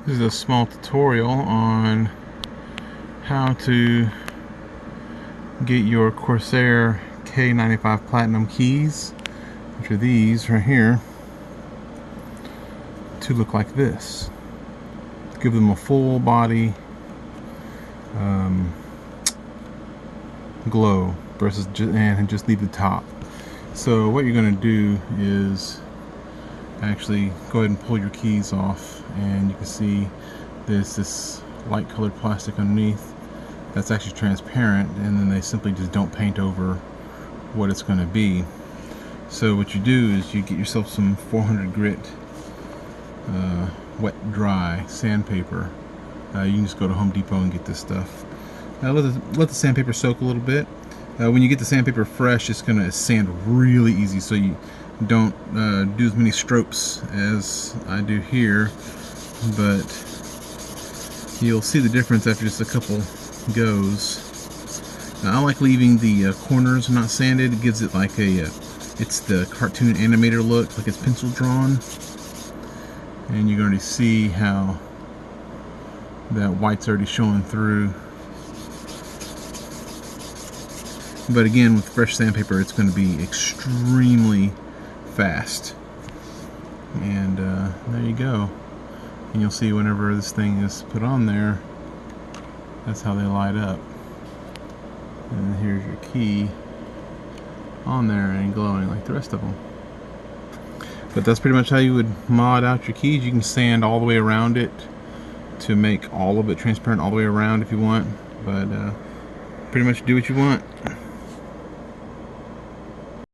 This is a small tutorial on how to get your Corsair K95 Platinum keys, which are these right here, to look like this. Give them a full body glow versus just leave the top. So what you're going to do is actually go ahead and pull your keys off, and you can see there's this light colored plastic underneath that's actually transparent, and then they simply just don't paint over what it's going to be. So what you do is you get yourself some 400 grit wet dry sandpaper. You can just go to Home Depot and get this stuff. Let the sandpaper soak a little bit. When you get the sandpaper fresh, it's going to sand really easy, so you don't do as many strokes as I do here, but you'll see the difference after just a couple goes. Now, I like leaving the corners not sanded. It gives it like it's the cartoon animator look, like it's pencil drawn, and you're going to see how that white's already showing through. But again, with fresh sandpaper, it's going to be extremely fast. And there you go. And you'll see whenever this thing is put on there, that's how they light up. And here's your key on there and glowing like the rest of them. But that's pretty much how you would mod out your keys. You can sand all the way around it to make all of it transparent all the way around if you want. But pretty much do what you want.